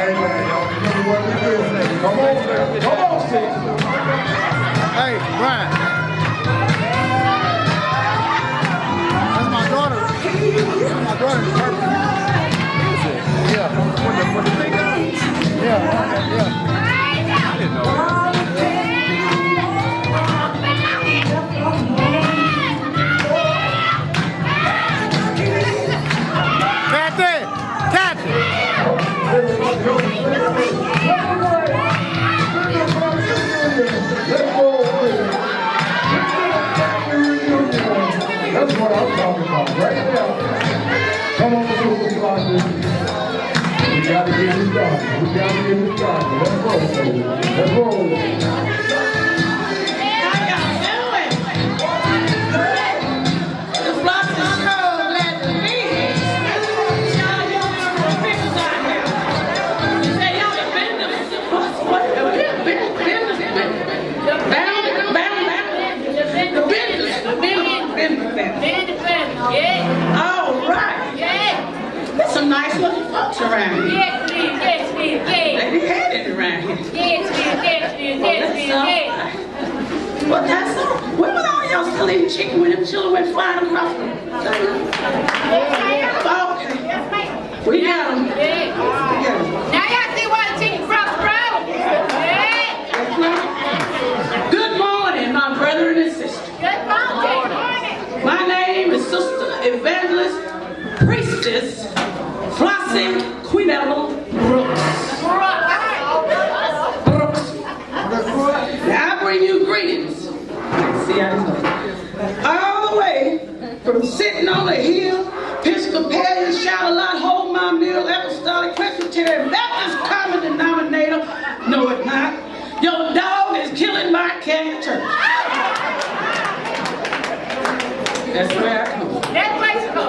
Amen. Remember what we do. Come on, man. Come on, Steve. Hey, Brian. That's my daughter. That's my daughter. Yeah. When the thing out? Yeah. I didn't know that. Catch it. Catch it. That's what I'm talking about, right now. Come on, Mr. Floss. We gotta get this done. We gotta get this done. Let's roll, baby. Let's roll. The Floss is so glad to be here. Y'all some pictures out here. You say y'all the business. Whatever it is, business. Yeah. All right. Yeah. There's some nice looking folks around here. Yes, please. They be headed around here. Yes. Well, that's all. When was all y'all still eating chicken when them children went flying across the okay. We got them. Now y'all see why the chicken cross the road? Good morning, my brethren and sisters. Good morning. My name is Sister Evangelist Priestess Flossie Quinella Brooks. Now I bring you greetings. See how it's going. All the way from sitting on the hill, Episcopalian, Shout-A-Lot, Hold My Meal, Apostolic, Presbyterian, Baptist, Common Denominator. No, it's not. Your dog is killing my cat church. That's where I come. That's where you go.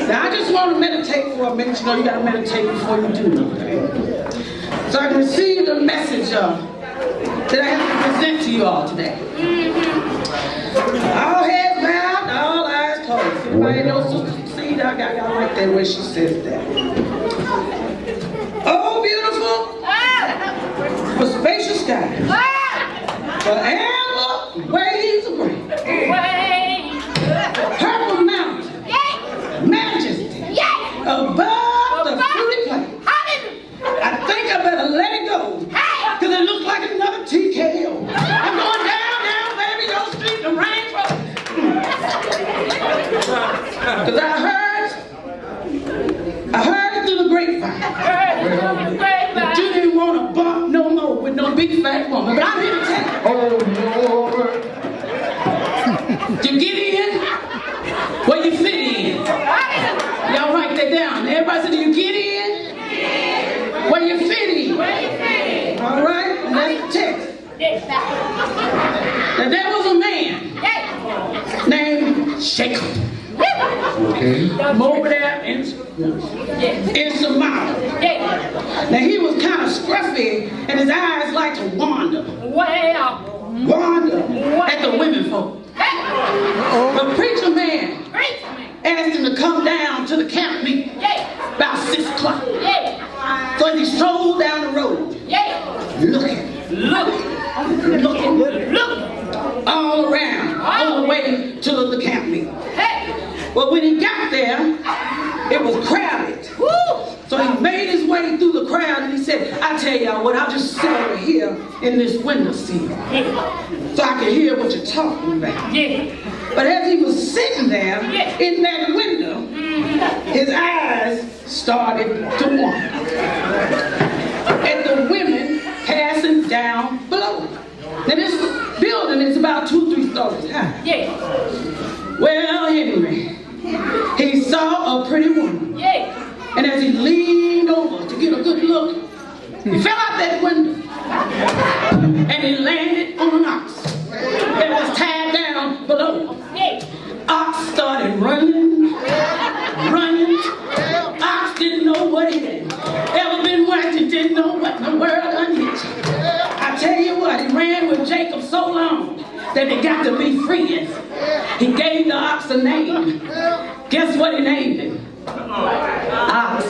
Now I just want to meditate for a minute. You know you got to meditate before you do nothing. So I can receive the message that I have to present to you all today. All heads bowed, all eyes closed. If anybody knows Sister Seed, I like that way she says that. Oh, beautiful, for spacious skies, for amber waves of grain, purple mountains, majesty, above the fruity plain. I think I better let it go, because it looks like another TKO. I'm going down, baby, your street, the rain road. Because I heard it through the grapevine. That you didn't want to bump no more with no big fat woman. But I'm here to tell you. Oh, Lord. You get in where you fit in. Y'all write that down. Everybody said, you get in where you fit in. All right? And that's the text. Now there was a man named Jacob. Okay. Over there in Somalia. Now he was kind of scruffy and his eyes like to wander at the women folk. The preacher man asked him to come down to the camp meeting about 6 o'clock. So he strolled down the road, looking all around on the way to the camp meeting. Well, when he got there, it was crowded. So he made his way through the crowd and he said, I tell y'all what, I'll just sit over here in this window seat so I can hear what you're talking about. But as he was sitting there in that window, his eyes started to wander at the women passing down below. Now this building is about 2 or 3 stories high. Well, anyway, he saw a pretty woman. And as he leaned over to get a good look, he fell out that window. And he landed on an ox that was tied down below. Ox started running. Ox didn't know what he had ever been whacked and didn't know what in the world unhitched. I tell you what, he ran with Jacob so long that they got to be friends. He gave the ox a name. Guess what he named him? Ox.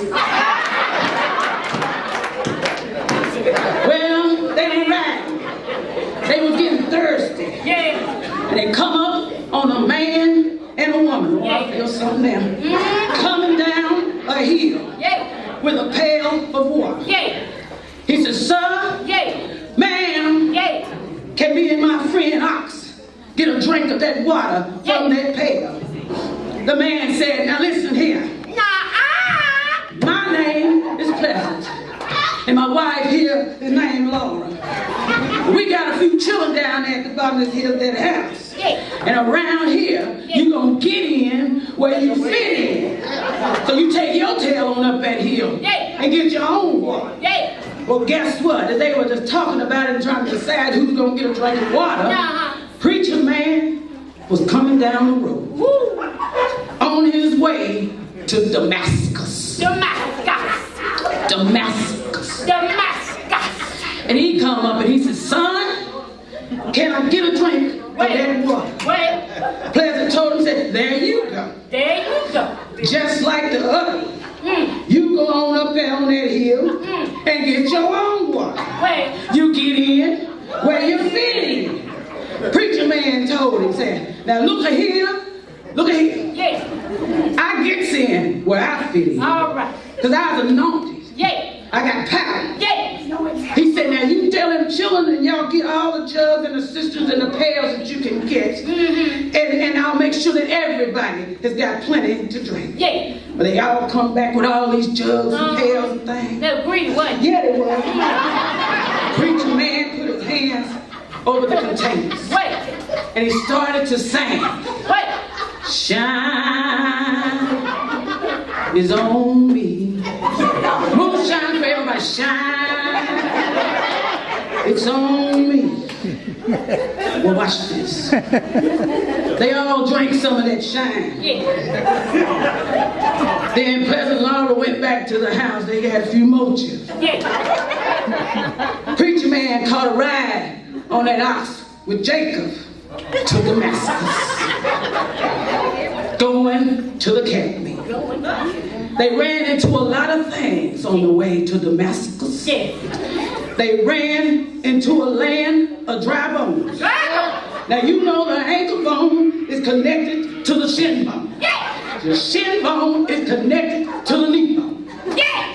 or something now. Coming down a hill with a pail of water. He said, sir, ma'am, can me and my friend Ox get a drink of that water from that pail? The man said, now listen here. My name is Pleasant. And my wife here is named Laura. We got a few children down there at the bottom of this hill, that house. And around here, you gonna get in where you fit in. So you take your tail on up that hill and get your own water. Well, guess what? As they were just talking about it and trying to decide who's gonna get a drink of water, preacher man was coming down the road on his way to Damascus. And he come up and he said, son, can I get a drink of that water? Pleasant told him, said, there you go. Just like the other. You go on up there on that hill and get your own water. You get in where you fit in. Preacher man told him, said, now look at here. I gets in where I fit in. All right. Because I was anointed. I got power. He said, now you tell them children and y'all get all the jugs and the cisterns and the pails that you can get. And I'll make sure that everybody has got plenty to drink. But they all come back with all these jugs and pails and things. They're green, wasn't Yeah, they were. Preacher man put his hands over the containers. And he started to sing. Shine is on me. Moonshine for everybody, shine. It's on me. Well, watch this. They all drank some of that shine. Then Pleasant Laura went back to the house. They had a few more children. Preacher man caught a ride on that ox with Jacob to Damascus, going to the camp meeting. They ran into a lot of things on the way to Damascus. They ran into a land of dry bones. Now you know the ankle bone is connected to the shin bone. The shin bone is connected to the knee bone.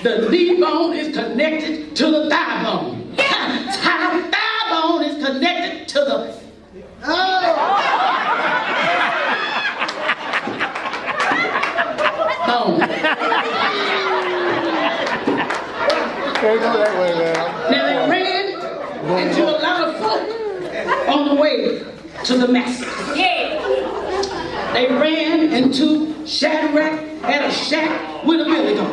The knee bone is connected to the thigh bone. The thigh bone is connected to the bone. Now they ran into a lot of folk on the way to Damascus. They ran into Shadrach at a shack with a billy goat.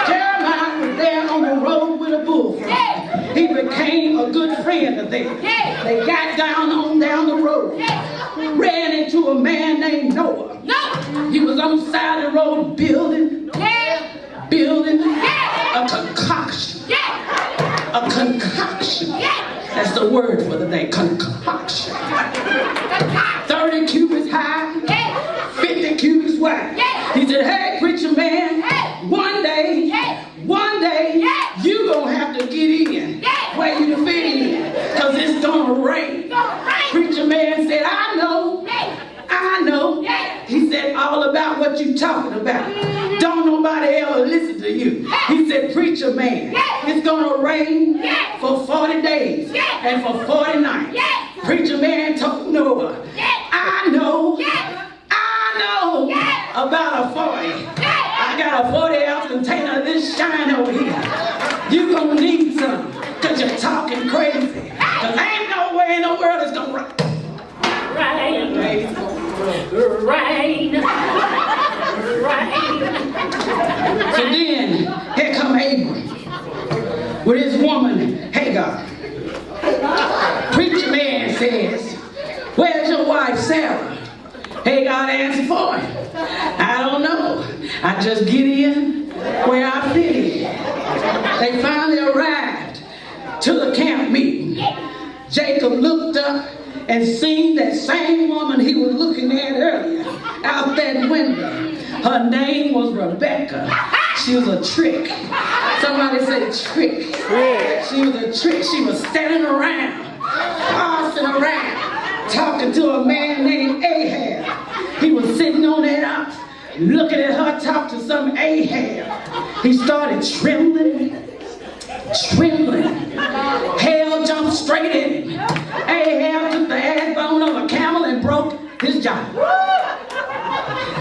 Jeremiah was there on the road with a bullfrog. He became a good friend of theirs. They got down the road. Ran into a man named Noah. He was on the side of the road building a concoction. A concoction. That's the word for the day, concoction. 30 cubits high, 50 cubits wide. He said, hey, preacher man, one day, you gonna have to get in where you fit in, because it's gonna rain. Preacher man said, I know. He said, all about what you talking about. Don't nobody ever listen to you. He said, preacher man, it's gonna rain for 40 days and for 40 nights. Preacher man told Noah, I know about a 40. I got a 40-ounce container of this shine over here. You gonna need some, because you're talking crazy. Because ain't no way in the world it's gonna rain. Rain. So then, here come Abram with his woman Hagar. Preacher man says, where's your wife Sarah? Hagar answered for him, I don't know. I just get in where I fit in. They finally arrived to the camp meeting. Jacob looked up and seen that same woman he was looking at earlier out that window. Her name was Rebecca. She was a trick. Somebody say trick. She was a trick. She was standing around, tossing around, talking to a man named Ahab. He was sitting on that looking at her talk to some Ahab. He started trembling. Hell jumped straight in him. Ahab took the ass bone of a camel and broke his jaw.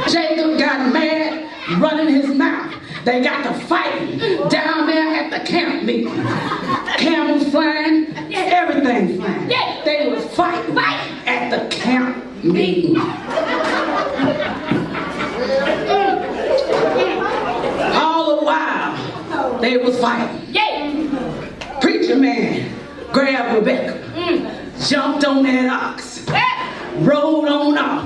Jacob got mad, running his mouth. They got to fighting down there at the camp meeting. Camels flying, everything flying. They was fighting at the camp meeting. All the while, they was fighting. Preacher man grabbed Rebecca, jumped on that ox, rode on off.